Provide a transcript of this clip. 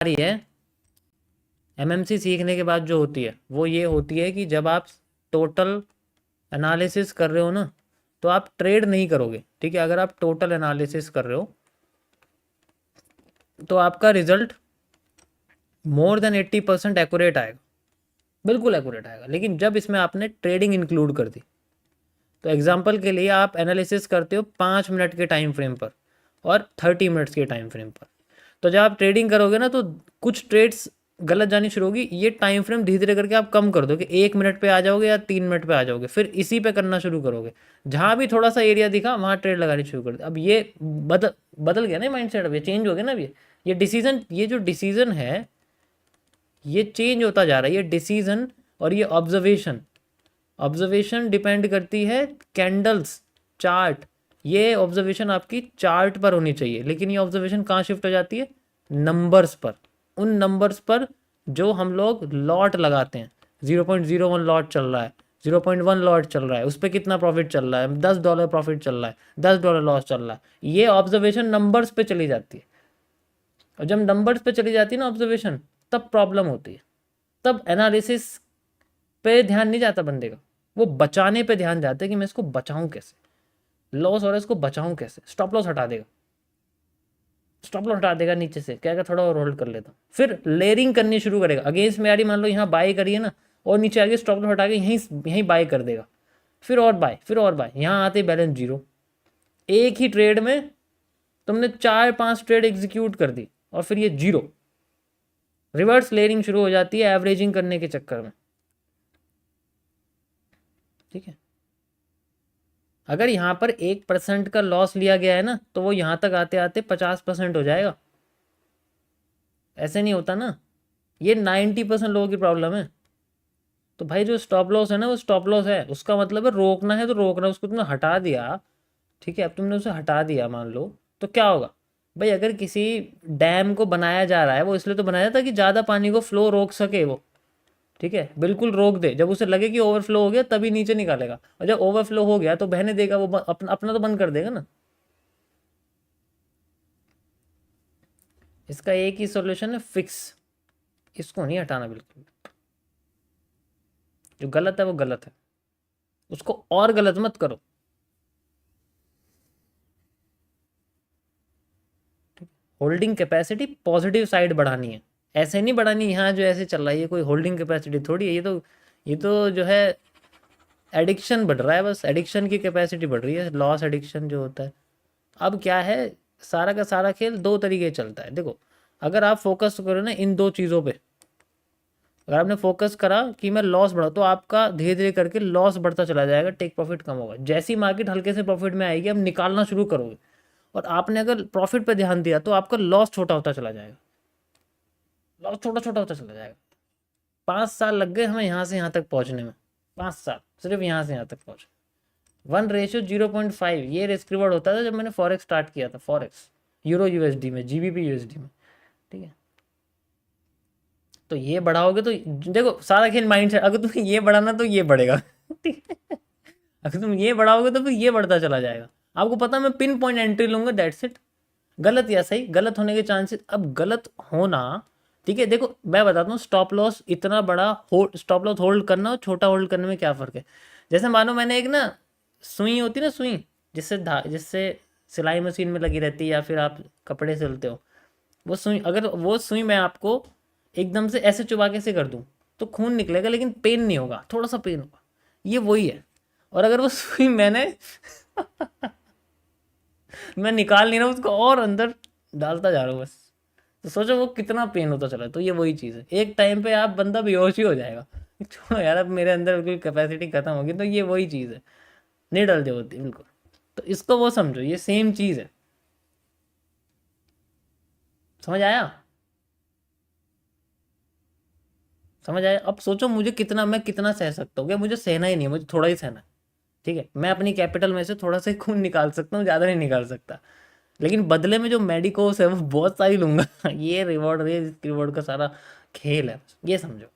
रही है एमएमसी सीखने के बाद जो होती है वो ये होती है कि जब आप टोटल एनालिसिस कर रहे हो ना, तो आप ट्रेड नहीं करोगे, ठीक है। अगर आप टोटल एनालिसिस कर रहे हो तो आपका रिजल्ट मोर देन 80% एक्यूरेट आएगा, बिल्कुल एक्यूरेट आएगा। लेकिन जब इसमें आपने ट्रेडिंग इंक्लूड कर दी, तो एग्जांपल के लिए आप एनालिसिस करते हो 5 मिनट के टाइम फ्रेम पर और 30 मिनट्स के टाइम फ्रेम पर, तो जब आप ट्रेडिंग करोगे ना, तो कुछ ट्रेड्स गलत जानी शुरू होगी। ये टाइम फ्रेम धीरे धीरे करके आप कम कर दोगे, 1 मिनट पे आ जाओगे या 3 मिनट पे आ जाओगे, फिर इसी पे करना शुरू करोगे। जहाँ भी थोड़ा सा एरिया दिखा वहाँ ट्रेड लगानी शुरू कर दे। अब ये बदल बदल गया ना माइंड सेट, अब ये चेंज हो गया ना। अब ये डिसीजन, ये जो डिसीजन है ये चेंज होता जा रहा है। ये डिसीजन और ये ऑब्जर्वेशन, ऑब्जर्वेशन डिपेंड करती है कैंडल्स, चार्ट। ये ऑब्जर्वेशन आपकी चार्ट पर होनी चाहिए, लेकिन ये ऑब्जर्वेशन कहाँ शिफ्ट हो जाती है? नंबर्स पर। उन नंबर्स पर जो हम लोग लॉट लगाते हैं, 0.01 लॉट चल रहा है, 0.1 लॉट चल रहा है, उस पर कितना प्रॉफिट चल रहा है, $10 प्रॉफिट चल रहा है, $10 लॉस चल रहा है, ये ऑब्जर्वेशन नंबर्स पे चली जाती है। और जब नंबर्स पे चली जाती है ना ऑब्जर्वेशन, तब प्रॉब्लम होती है। तब एनालिसिस पे ध्यान नहीं जाता बंदे का, वो बचाने पे ध्यान जाता है कि मैं इसको बचाऊं कैसे, लॉस हो रहा है इसको बचाऊं कैसे। स्टॉप लॉस हटा देगा, स्टॉप लॉस हटा देगा नीचे से, क्या थोड़ा और होल्ड कर लेता हूं, फिर लेयरिंग करनी शुरू करेगा। अगेंस्ट में यारी मान लो यहाँ बाय करिए ना, और नीचे आगे स्टॉप लॉस हटा के यहीं यहीं बाय कर देगा, फिर और बाय, फिर और बाय, यहाँ आते बैलेंस जीरो। एक ही ट्रेड में तुमने 4-5 ट्रेड एग्जीक्यूट कर दी और फिर ये जीरो। रिवर्स लेयरिंग शुरू हो जाती है एवरेजिंग करने के चक्कर में, ठीक है। अगर यहाँ पर 1% का लॉस लिया गया है ना, तो वो यहाँ तक आते आते 50% हो जाएगा। ऐसे नहीं होता ना, ये 90% लोगों की प्रॉब्लम है। तो भाई जो स्टॉप लॉस है ना, वो स्टॉप लॉस है, उसका मतलब है रोकना है तो रोकना है। उसको तुमने हटा दिया, ठीक है, अब तुमने उसे हटा दिया मान लो, तो क्या होगा भाई? अगर किसी डैम को बनाया जा रहा है, वो इसलिए तो बनाया था कि ज़्यादा पानी को फ्लो रोक सके वो, ठीक है, बिल्कुल रोक दे। जब उसे लगे कि ओवरफ्लो हो गया तभी नीचे निकालेगा, और जब ओवरफ्लो हो गया तो बहने देगा, वो अपना तो बंद कर देगा ना। इसका एक ही सॉल्यूशन है, फिक्स। इसको नहीं हटाना बिल्कुल। जो गलत है वो गलत है, उसको और गलत मत करो। होल्डिंग कैपेसिटी पॉजिटिव साइड बढ़ानी है, ऐसे नहीं बढ़ानी यहाँ जो ऐसे चल रहा है। ये कोई होल्डिंग कैपेसिटी थोड़ी है, ये तो जो है एडिक्शन बढ़ रहा है, बस एडिक्शन की कैपेसिटी बढ़ रही है, लॉस एडिक्शन जो होता है। अब क्या है, सारा का सारा खेल दो तरीके चलता है। देखो, अगर आप फोकस करो ना इन दो चीज़ों पे, अगर आपने फोकस करा कि मैं लॉस बढ़ा, तो आपका धीरे धीरे करके लॉस बढ़ता चला जाएगा, टेक प्रॉफिट कम होगा। जैसी मार्केट हल्के से प्रॉफिट में आएगी, आप निकालना शुरू करोगे, और आपने अगर प्रॉफिट पे ध्यान दिया तो आपका लॉस छोटा होता चला जाएगा, लॉस छोटा छोटा होता चला जाएगा। 5 साल लग गए हमें यहाँ से यहाँ तक पहुँचने में, 5 साल सिर्फ यहाँ से यहाँ तक पहुँचे। 1:0.5 ये रिस्क रिवॉर्ड होता था जब मैंने फॉरेक्स स्टार्ट किया था, फॉरेक्स यूरो यूएसडी में, जीबीपी यूएसडी में, ठीक है। तो ये बढ़ाओगे तो देखो सारा खेल माइंड से, अगर तुम ये बढ़ाना तो ये बढ़ेगा ठीक है, अगर तुम ये बढ़ाओगे तो फिर ये बढ़ता चला जाएगा। आपको पता मैं पिन पॉइंट एंट्री लूंगा, दैट्स इट। गलत या सही, गलत होने के चांसेस, अब गलत होना, ठीक है। देखो मैं बताता हूँ, स्टॉप लॉस इतना बड़ा स्टॉप लॉस होल्ड करना और छोटा होल्ड करने में क्या फ़र्क है। जैसे मानो मैंने एक ना सुई होती है ना, सुई जिससे सिलाई मशीन में लगी रहती है, या फिर आप कपड़े सिलते हो, वो सुई, अगर वो सुई मैं आपको एकदम से ऐसे चुबा के से कर दूं तो खून निकलेगा, लेकिन पेन नहीं होगा, थोड़ा सा पेन होगा, ये वही है। और अगर वो सुई मैंने मैं निकाल नहीं रहा हूँ उसको, और अंदर डालता जा रहा हूँ बस, तो सोचो वो कितना पेन होता चला है। तो ये वही चीज़ है, एक टाइम पे आप बंदा बेहोश ही हो जाएगा, छोड़ो यार अब मेरे अंदर बिल्कुल कैपेसिटी खत्म होगी, तो ये वही चीज़ है, नहीं डलते होती बिल्कुल। तो इसको वो समझो, ये सेम चीज़ है। समझ आया? समझ आया? अब सोचो मुझे कितना, मैं कितना सह सकता हूँ, क्या मुझे सहना ही नहीं है, मुझे थोड़ा ही सहना है, ठीक है। मैं अपनी कैपिटल में से थोड़ा सा ही खून निकाल सकता हूँ, ज़्यादा नहीं निकाल सकता, लेकिन बदले में जो मेडिकोस है वो बहुत सारी लूंगा ये रिवॉर्ड का सारा खेल है, ये समझो।